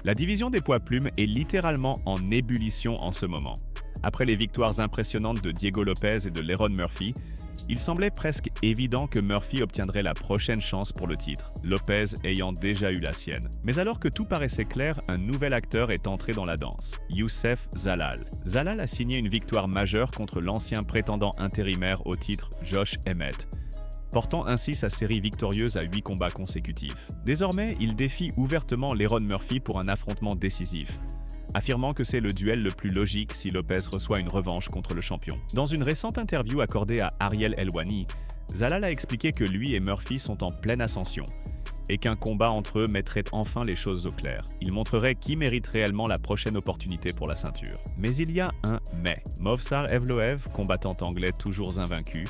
La division des poids plumes est littéralement en ébullition en ce moment. Après les victoires impressionnantes de Diego Lopez et de Lerone Murphy, il semblait presque évident que Murphy obtiendrait la prochaine chance pour le titre, Lopez ayant déjà eu la sienne. Mais alors que tout paraissait clair, un nouvel acteur est entré dans la danse, Youssef Zalal. Zalal a signé une victoire majeure contre l'ancien prétendant intérimaire au titre Josh Emmett, portant ainsi sa série victorieuse à 8 combats consécutifs. Désormais, il défie ouvertement Lerone Murphy pour un affrontement décisif, affirmant que c'est le duel le plus logique si Lopez reçoit une revanche contre le champion. Dans une récente interview accordée à Ariel Helwani, Zalal a expliqué que lui et Murphy sont en pleine ascension et qu'un combat entre eux mettrait enfin les choses au clair. Il montrerait qui mérite réellement la prochaine opportunité pour la ceinture. Mais il y a un mais. Movsar Evloev, combattant anglais toujours invaincu,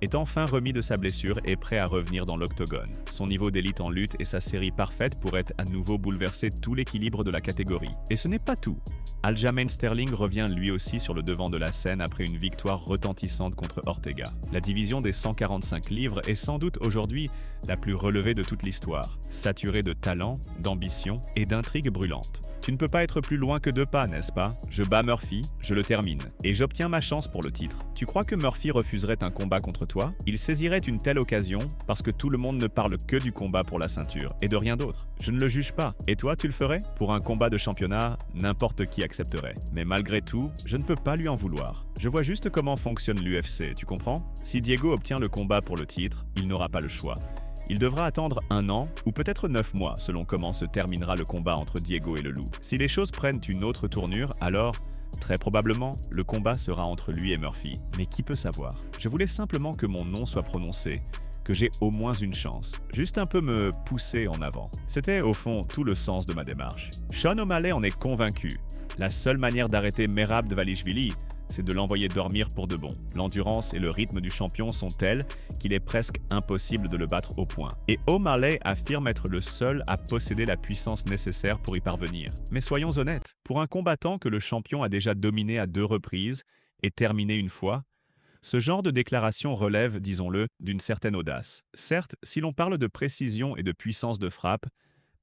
est enfin remis de sa blessure et prêt à revenir dans l'octogone. Son niveau d'élite en lutte et sa série parfaite pourraient à nouveau bouleverser tout l'équilibre de la catégorie. Et ce n'est pas tout. Aljamain Sterling revient lui aussi sur le devant de la scène après une victoire retentissante contre Ortega. La division des 145 livres est sans doute aujourd'hui la plus relevée de toute l'histoire, saturée de talent, d'ambition et d'intrigues brûlantes. Tu ne peux pas être plus loin que 2 pas, n'est-ce pas? Je bats Murphy, je le termine, et j'obtiens ma chance pour le titre. Tu crois que Murphy refuserait un combat contre toi? Il saisirait une telle occasion parce que tout le monde ne parle que du combat pour la ceinture et de rien d'autre. Je ne le juge pas. Et toi, tu le ferais? Pour un combat de championnat, n'importe qui accepterait. Mais malgré tout, je ne peux pas lui en vouloir. Je vois juste comment fonctionne l'UFC, tu comprends? Si Diego obtient le combat pour le titre, il n'aura pas le choix. Il devra attendre 1 an ou peut-être 9 mois selon comment se terminera le combat entre Diego et le loup. Si les choses prennent une autre tournure, alors, très probablement, le combat sera entre lui et Murphy. Mais qui peut savoir? Je voulais simplement que mon nom soit prononcé, que j'ai au moins une chance. Juste un peu me pousser en avant. C'était au fond tout le sens de ma démarche. Sean O'Malley en est convaincu. La seule manière d'arrêter Merab Dvalishvili, c'est de l'envoyer dormir pour de bon. L'endurance et le rythme du champion sont tels qu'il est presque impossible de le battre au point. Et O'Malley affirme être le seul à posséder la puissance nécessaire pour y parvenir. Mais soyons honnêtes, pour un combattant que le champion a déjà dominé à 2 reprises et terminé une fois, ce genre de déclaration relève, disons-le, d'une certaine audace. Certes, si l'on parle de précision et de puissance de frappe,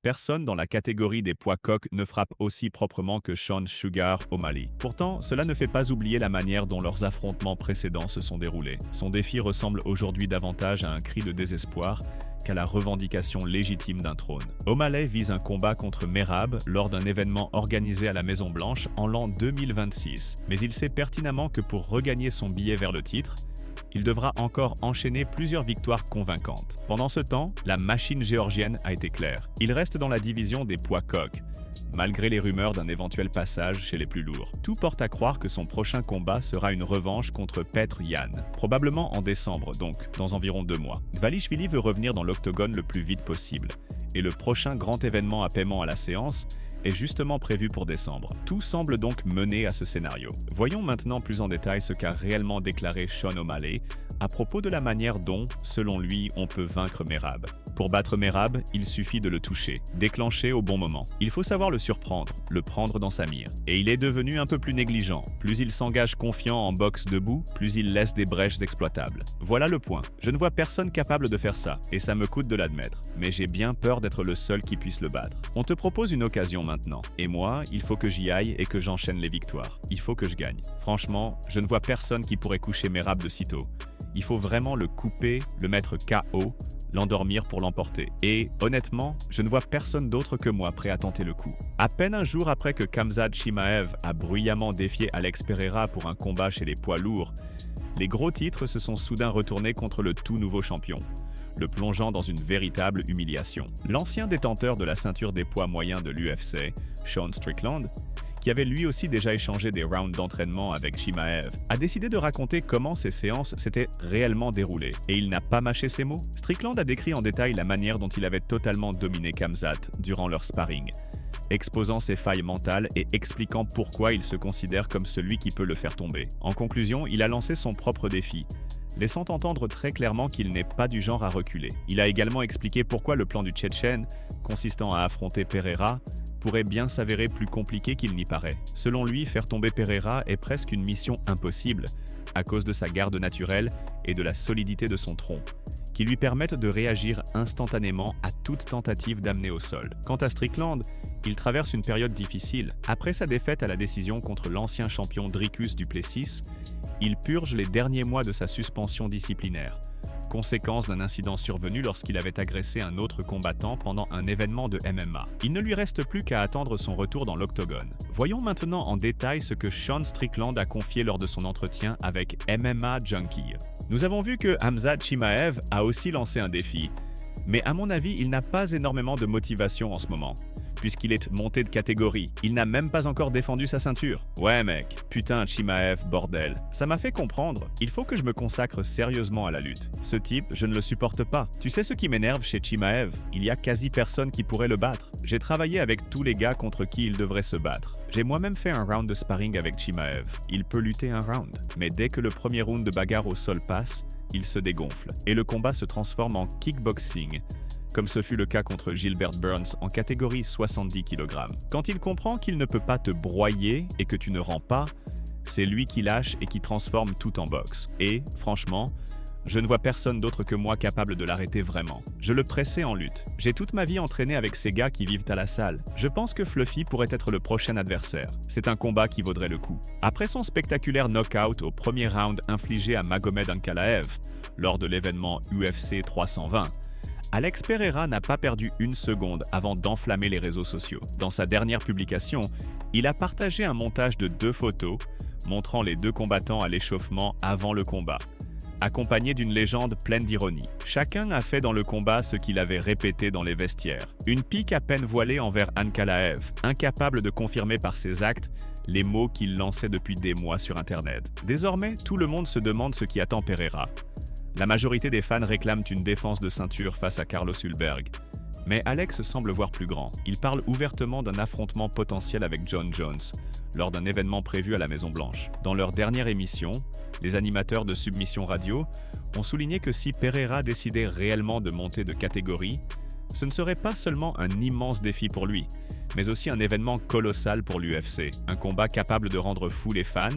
personne dans la catégorie des poids coqs ne frappe aussi proprement que Sean Sugar O'Malley. Pourtant, cela ne fait pas oublier la manière dont leurs affrontements précédents se sont déroulés. Son défi ressemble aujourd'hui davantage à un cri de désespoir qu'à la revendication légitime d'un trône. O'Malley vise un combat contre Merab lors d'un événement organisé à la Maison-Blanche en l'an 2026. Mais il sait pertinemment que pour regagner son billet vers le titre, il devra encore enchaîner plusieurs victoires convaincantes. Pendant ce temps, la machine géorgienne a été claire. Il reste dans la division des poids coqs, malgré les rumeurs d'un éventuel passage chez les plus lourds. Tout porte à croire que son prochain combat sera une revanche contre Petr Yan, probablement en décembre, donc dans environ 2 mois. Dvalishvili veut revenir dans l'octogone le plus vite possible, et le prochain grand événement à paiement à la séance est justement prévu pour décembre. Tout semble donc mener à ce scénario. Voyons maintenant plus en détail ce qu'a réellement déclaré Sean O'Malley à propos de la manière dont, selon lui, on peut vaincre Merab. Pour battre Merab, il suffit de le toucher, déclencher au bon moment. Il faut savoir le surprendre, le prendre dans sa mire. Et il est devenu un peu plus négligent. Plus il s'engage confiant en boxe debout, plus il laisse des brèches exploitables. Voilà le point. Je ne vois personne capable de faire ça, et ça me coûte de l'admettre. Mais j'ai bien peur d'être le seul qui puisse le battre. On te propose une occasion maintenant. Et moi, il faut que j'y aille et que j'enchaîne les victoires. Il faut que je gagne. Franchement, je ne vois personne qui pourrait coucher Merab de sitôt. Il faut vraiment le couper, le mettre KO, l'endormir pour l'emporter. Et honnêtement, je ne vois personne d'autre que moi prêt à tenter le coup. À peine un jour après que Khamzat Chimaev a bruyamment défié Alex Pereira pour un combat chez les poids lourds, les gros titres se sont soudain retournés contre le tout nouveau champion, le plongeant dans une véritable humiliation. L'ancien détenteur de la ceinture des poids moyens de l'UFC, Sean Strickland, qui avait lui aussi déjà échangé des rounds d'entraînement avec Chimaev, a décidé de raconter comment ces séances s'étaient réellement déroulées. Et il n'a pas mâché ses mots. Strickland a décrit en détail la manière dont il avait totalement dominé Khamzat durant leur sparring, exposant ses failles mentales et expliquant pourquoi il se considère comme celui qui peut le faire tomber. En conclusion, il a lancé son propre défi, laissant entendre très clairement qu'il n'est pas du genre à reculer. Il a également expliqué pourquoi le plan du Tchétchène, consistant à affronter Pereira, pourrait bien s'avérer plus compliqué qu'il n'y paraît. Selon lui, faire tomber Pereira est presque une mission impossible, à cause de sa garde naturelle et de la solidité de son tronc, qui lui permettent de réagir instantanément à toute tentative d'amener au sol. Quant à Strickland, il traverse une période difficile. Après sa défaite à la décision contre l'ancien champion Dricus du Plessis, il purge les derniers mois de sa suspension disciplinaire, conséquence d'un incident survenu lorsqu'il avait agressé un autre combattant pendant un événement de MMA. Il ne lui reste plus qu'à attendre son retour dans l'octogone. Voyons maintenant en détail ce que Sean Strickland a confié lors de son entretien avec MMA Junkie. Nous avons vu que Khamzat Chimaev a aussi lancé un défi, mais à mon avis, il n'a pas énormément de motivation en ce moment, puisqu'il est monté de catégorie. Il n'a même pas encore défendu sa ceinture. Ouais mec, putain Chimaev, bordel. Ça m'a fait comprendre, il faut que je me consacre sérieusement à la lutte. Ce type, je ne le supporte pas. Tu sais ce qui m'énerve chez Chimaev? Il y a quasi personne qui pourrait le battre. J'ai travaillé avec tous les gars contre qui il devrait se battre. J'ai moi-même fait un round de sparring avec Chimaev. Il peut lutter un round, mais dès que le premier round de bagarre au sol passe, il se dégonfle, et le combat se transforme en kickboxing, comme ce fut le cas contre Gilbert Burns en catégorie 70 kg. Quand il comprend qu'il ne peut pas te broyer et que tu ne rends pas, c'est lui qui lâche et qui transforme tout en boxe. Et, franchement, je ne vois personne d'autre que moi capable de l'arrêter vraiment. Je le pressais en lutte. J'ai toute ma vie entraîné avec ces gars qui vivent à la salle. Je pense que Fluffy pourrait être le prochain adversaire. C'est un combat qui vaudrait le coup. Après son spectaculaire knockout au premier round infligé à Magomed Ankalaev lors de l'événement UFC 320, Alex Pereira n'a pas perdu une seconde avant d'enflammer les réseaux sociaux. Dans sa dernière publication, il a partagé un montage de 2 photos montrant les 2 combattants à l'échauffement avant le combat, accompagné d'une légende pleine d'ironie. Chacun a fait dans le combat ce qu'il avait répété dans les vestiaires. Une pique à peine voilée envers Ankalaev, incapable de confirmer par ses actes les mots qu'il lançait depuis des mois sur Internet. Désormais, tout le monde se demande ce qui attend Pereira. La majorité des fans réclament une défense de ceinture face à Carlos Ulberg. Mais Alex semble voir plus grand. Il parle ouvertement d'un affrontement potentiel avec John Jones, lors d'un événement prévu à la Maison-Blanche. Dans leur dernière émission, les animateurs de Submission Radio ont souligné que si Pereira décidait réellement de monter de catégorie, ce ne serait pas seulement un immense défi pour lui, mais aussi un événement colossal pour l'UFC, un combat capable de rendre fous les fans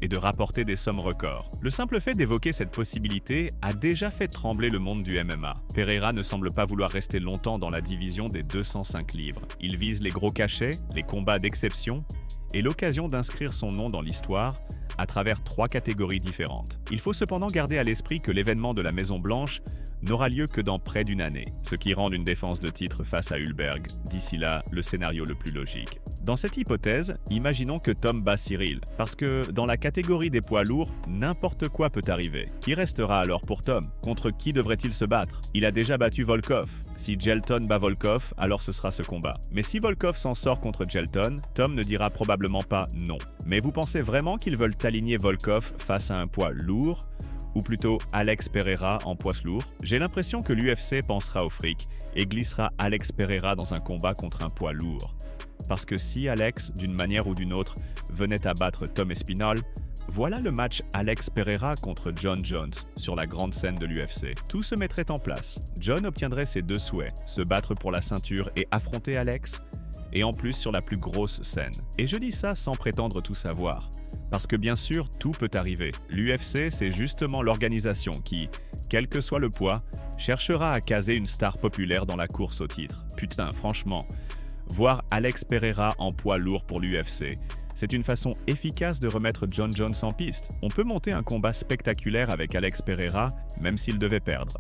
et de rapporter des sommes records. Le simple fait d'évoquer cette possibilité a déjà fait trembler le monde du MMA. Pereira ne semble pas vouloir rester longtemps dans la division des 205 livres. Il vise les gros cachets, les combats d'exception et l'occasion d'inscrire son nom dans l'histoire à travers 3 catégories différentes. Il faut cependant garder à l'esprit que l'événement de la Maison-Blanche n'aura lieu que dans près d'une année, ce qui rend une défense de titre face à Ulberg, d'ici là, le scénario le plus logique. Dans cette hypothèse, imaginons que Tom bat Cyril, parce que dans la catégorie des poids lourds, n'importe quoi peut arriver. Qui restera alors pour Tom? Contre qui devrait-il se battre? Il a déjà battu Volkov. Si Jelton bat Volkov, alors ce sera ce combat. Mais si Volkov s'en sort contre Jelton, Tom ne dira probablement pas non. Mais vous pensez vraiment qu'ils veulent aligner Volkov face à un poids lourd, ou plutôt Alex Pereira en poids lourd? J'ai l'impression que l'UFC pensera au fric et glissera Alex Pereira dans un combat contre un poids lourd. Parce que si Alex, d'une manière ou d'une autre, venait à battre Tom Espinal, voilà le match Alex Pereira contre John Jones sur la grande scène de l'UFC. Tout se mettrait en place. John obtiendrait ses 2 souhaits, se battre pour la ceinture et affronter Alex, et en plus sur la plus grosse scène. Et je dis ça sans prétendre tout savoir. Parce que bien sûr, tout peut arriver. L'UFC, c'est justement l'organisation qui, quel que soit le poids, cherchera à caser une star populaire dans la course au titre. Putain, franchement, voir Alex Pereira en poids lourd pour l'UFC, c'est une façon efficace de remettre John Jones en piste. On peut monter un combat spectaculaire avec Alex Pereira, même s'il devait perdre.